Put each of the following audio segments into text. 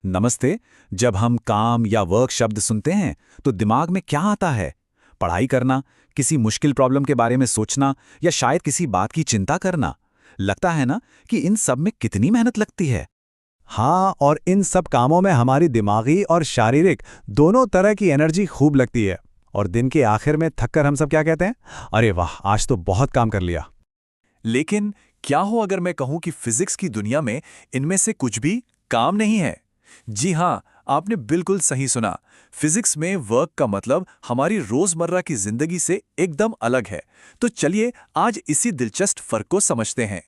नमस्ते। जब हम काम या वर्क शब्द सुनते हैं तो दिमाग में क्या आता है? पढ़ाई करना, किसी मुश्किल प्रॉब्लम के बारे में सोचना या शायद किसी बात की चिंता करना। लगता है ना कि इन सब में कितनी मेहनत लगती है। हाँ, और इन सब कामों में हमारी दिमागी और शारीरिक दोनों तरह की एनर्जी खूब लगती है। और दिन के आखिर में थककर हम सब क्या कहते हैं? अरे वाह, आज तो बहुत काम कर लिया। लेकिन क्या हो अगर मैं कहूं कि फिजिक्स की दुनिया में इनमें से कुछ भी काम नहीं है? जी हां, आपने बिल्कुल सही सुना। फिजिक्स में वर्क का मतलब हमारी रोजमर्रा की जिंदगी से एकदम अलग है। तो चलिए आज इसी दिलचस्प फर्क को समझते हैं।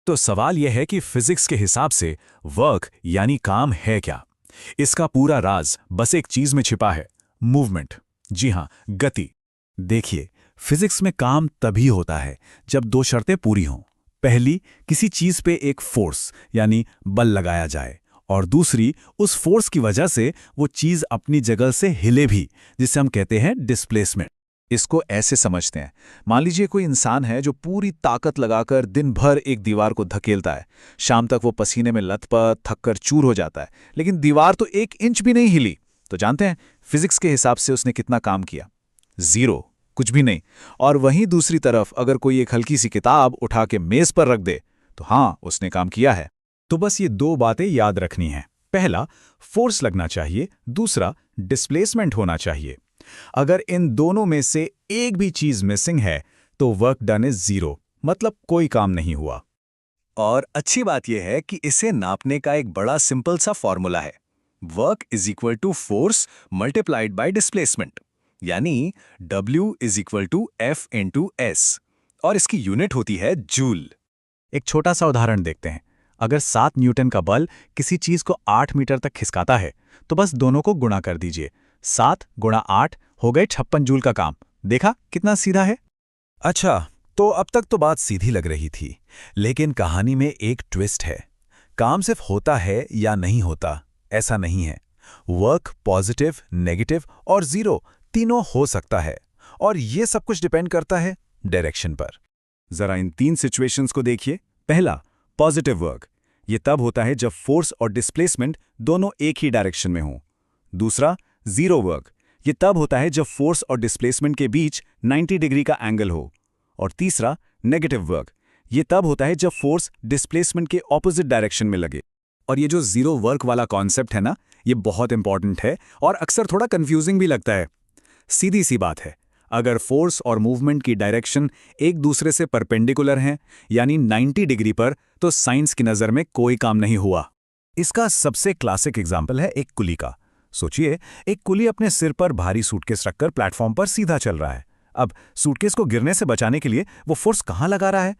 तो सवाल यह है कि फिजिक्स के हिसाब से वर्क यानी काम है क्या? इसका पूरा राज बस एक चीज में छिपा है, मूवमेंट। जी हां, गति। देखिए, फिजिक्स में काम तभी होता है जब दो शर्तें पूरी हों। पहली, किसी चीज पे एक फोर्स यानी बल लगाया जाए, और दूसरी, उस फोर्स की वजह से वो चीज अपनी जगह से हिले भी, जिसे हम कहते हैं डिस्प्लेसमेंट। इसको ऐसे समझते हैं, मान लीजिए कोई इंसान है जो पूरी ताकत लगाकर दिन भर एक दीवार को धकेलता है। शाम तक वो पसीने में लथपथ थककर चूर हो जाता है, लेकिन दीवार तो 1 इंच भी नहीं हिली। तो जानते हैं फिजिक्स के हिसाब से उसने कितना काम किया? जीरो, कुछ भी नहीं। और वहीं दूसरी तरफ अगर कोई एक हल्की सी किताब उठा के मेज पर रख दे तो हाँ, उसने काम किया है। तो बस ये दो बातें याद रखनी हैं। पहला, फोर्स लगना चाहिए, दूसरा, डिस्प्लेसमेंट होना चाहिए। अगर इन दोनों में से एक भी चीज मिसिंग है तो वर्क डन इज जीरो, मतलब कोई काम नहीं हुआ। और अच्छी बात यह है कि इसे नापने का एक बड़ा सिंपल सा फॉर्मूला है। Work is equal to force multiplied by displacement, यानी W is equal to F into S, और इसकी यूनिट होती है जूल। एक छोटा सा उदाहरण देखते हैं। अगर 7 न्यूटन का बल किसी चीज को 8 मीटर तक खिसकाता है तो बस दोनों को गुणा कर दीजिए। 7 गुणा 8 हो गए 56 जूल का काम। देखा कितना सीधा है? अच्छा, तो अब तक तो बात सीधी लग रही थी, लेकिन कहानी में एक ट्विस्ट है। काम सिर्फ होता है या नहीं होता, ऐसा नहीं है। वर्क पॉजिटिव, नेगेटिव और जीरो तीनों हो सकता है, और ये सब कुछ डिपेंड करता है डायरेक्शन पर। जरा इन 3 सिचुएशंस को देखिए। पहला, पॉजिटिव वर्क। ये तब होता है जब फोर्स और डिस्प्लेसमेंट दोनों एक ही डायरेक्शन में हों। दूसरा, जीरो वर्क। ये तब होता है जब फोर्स और डिस्प्लेसमेंट के बीच 90 डिग्री का एंगल हो। और तीसरा, नेगेटिव वर्क। ये तब होता है जब फोर्स डिस्प्लेसमेंट के ऑपोजिट डायरेक्शन में लगे। और ये जो जीरो वर्क वाला कॉन्सेप्ट है ना, ये बहुत इंपॉर्टेंट है और अक्सर थोड़ा कंफ्यूजिंग भी लगता है। सीधी सी बात है, अगर फोर्स और मूवमेंट की डायरेक्शन एक दूसरे से परपेंडिकुलर हैं, यानी 90 डिग्री पर, तो साइंस की नज़र में कोई काम नहीं हुआ। इसका सबसे क्लासिक एग्जाम्पल है एक कुली का। सोचिए, एक कुली अपने सिर पर भारी सूटकेस रखकर प्लेटफॉर्म पर सीधा चल रहा है। अब सूटकेस को गिरने से बचाने के लिए वो फोर्स कहाँ लगा रहा है?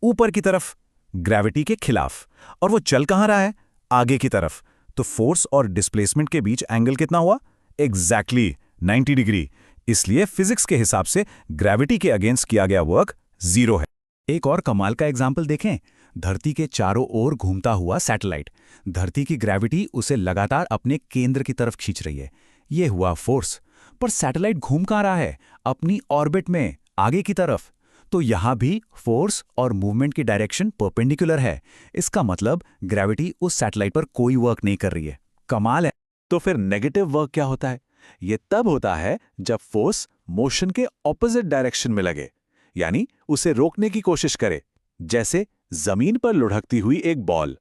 ऊपर की तरफ, ग्रेविटी के खिलाफ। और वो चल कहाँ रहा है? आगे की तरफ। तो फोर्स और डिस्प्लेसमेंट के बीच एंगल कितना हुआ? Exactly 90 degree. इसलिए फिजिक्स के हिसाब से ग्रेविटी के अगेंस्ट किया गया वर्क जीरो है। एक और कमाल का एग्जाम्पल देखें। धरती के चारों ओर घूमता हुआ सैटेलाइट। धरती की ग्रेविटी उसे लगातार अपने केंद्र की तरफ खींच रही है। ये हुआ फोर्स। पर सैटेलाइट घूम कहाँ रहा है? अपनी ऑर्बिट में, आगे की तरफ। तो यहां भी फोर्स और मूवमेंट की डायरेक्शन परपेंडिकुलर है। इसका मतलब ग्रेविटी उस सैटेलाइट पर कोई वर्क नहीं कर रही है। कमाल है। तो फिर नेगेटिव वर्क क्या होता है? ये तब होता है जब फोर्स मोशन के ऑपोजिट डायरेक्शन में लगे, यानी उसे रोकने की कोशिश करे। जैसे जमीन पर लुढ़कती हुई एक बॉल।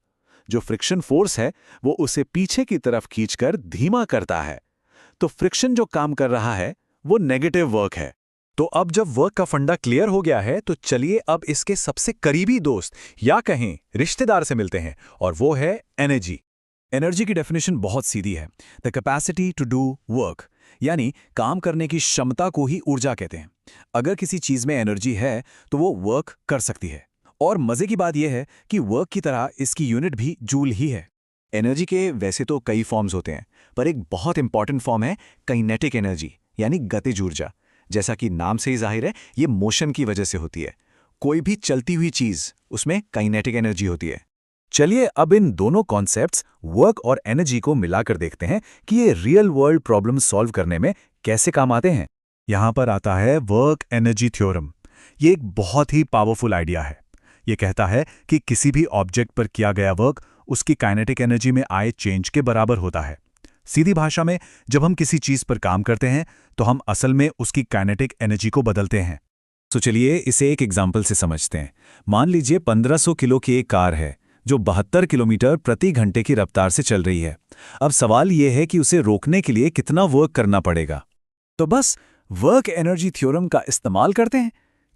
जो फ्रिक्शन फोर्स है वो उसे पीछे की तरफ खींचकर धीमा करता है। तो फ्रिक्शन जो काम कर रहा है वो नेगेटिव वर्क है। तो अब जब वर्क का फंडा क्लियर हो गया है तो चलिए अब इसके सबसे करीबी दोस्त या कहें रिश्तेदार से मिलते हैं, और वो है एनर्जी। एनर्जी की डेफिनेशन बहुत सीधी है, the capacity to do work, यानी काम करने की क्षमता को ही ऊर्जा कहते हैं। अगर किसी चीज में एनर्जी है तो वो वर्क कर सकती है। और मजे की बात यह है कि वर्क की तरह इसकी यूनिट भी जूल ही है। एनर्जी के वैसे तो कई फॉर्म्स होते हैं, पर एक बहुत इंपॉर्टेंट फॉर्म है काइनेटिक एनर्जी, यानी गतिज ऊर्जा। जैसा कि नाम से ही जाहिर है, ये मोशन की वजह से होती है। कोई भी चलती हुई चीज, उसमें काइनेटिक एनर्जी होती है। चलिए अब इन दोनों कॉन्सेप्ट्स वर्क और एनर्जी को मिलाकर देखते हैं कि ये रियल वर्ल्ड प्रॉब्लम सॉल्व करने में कैसे काम आते हैं। यहां पर आता है वर्क एनर्जी थ्योरम। ये एक बहुत ही पावरफुल आइडिया है। ये कहता है कि किसी भी ऑब्जेक्ट पर किया गया वर्क उसकी काइनेटिक एनर्जी में आए चेंज के बराबर होता है। सीधी भाषा में, जब हम किसी चीज पर काम करते हैं तो हम असल में उसकी काइनेटिक एनर्जी को बदलते हैं। तो चलिए इसे एक एग्जाम्पल से समझते हैं। मान लीजिए 1500 किलो की एक कार है जो 72 किलोमीटर प्रति घंटे की रफ्तार से चल रही है। अब सवाल यह है कि उसे रोकने के लिए कितना वर्क करना पड़ेगा। तो बस वर्क एनर्जी थ्योरम का इस्तेमाल करते हैं।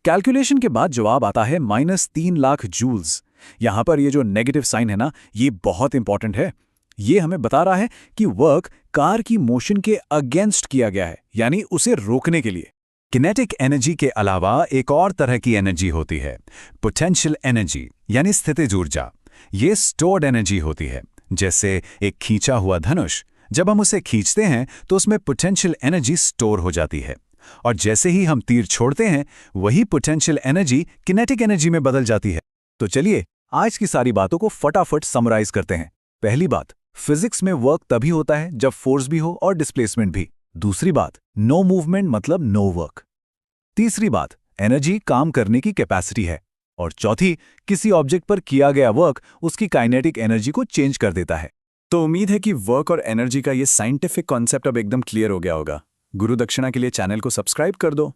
कैलकुलेशन के बाद जवाब आता है -3 लाख जूल्स। यहां पर ये जो नेगेटिव साइन है ना, ये बहुत इंपॉर्टेंट है। ये हमें बता रहा है कि वर्क कार की मोशन के अगेंस्ट किया गया है, यानी उसे रोकने के लिए। किनेटिक एनर्जी के अलावा एक और तरह की एनर्जी होती है, पोटेंशियल एनर्जी यानी स्थितिज ऊर्जा। ये स्टोर्ड एनर्जी होती है, जैसे एक खींचा हुआ धनुष। जब हम उसे खींचते हैं तो उसमें पोटेंशियल एनर्जी स्टोर हो जाती है, और जैसे ही हम तीर छोड़ते हैं वही पोटेंशियल एनर्जी किनेटिक एनर्जी में बदल जाती है। तो चलिए आज की सारी बातों को फटाफट समराइज करते हैं। पहली बात, फिजिक्स में वर्क तभी होता है जब फोर्स भी हो और डिस्प्लेसमेंट भी। दूसरी बात, नो मूवमेंट मतलब नो वर्क। तीसरी बात, एनर्जी काम करने की कैपेसिटी है। और चौथी, किसी ऑब्जेक्ट पर किया गया वर्क उसकी काइनेटिक एनर्जी को चेंज कर देता है। तो उम्मीद है कि वर्क और एनर्जी का ये साइंटिफिक कॉन्सेप्ट अब एकदम क्लियर हो गया होगा। गुरु दक्षिणा के लिए चैनल को सब्सक्राइब कर दो।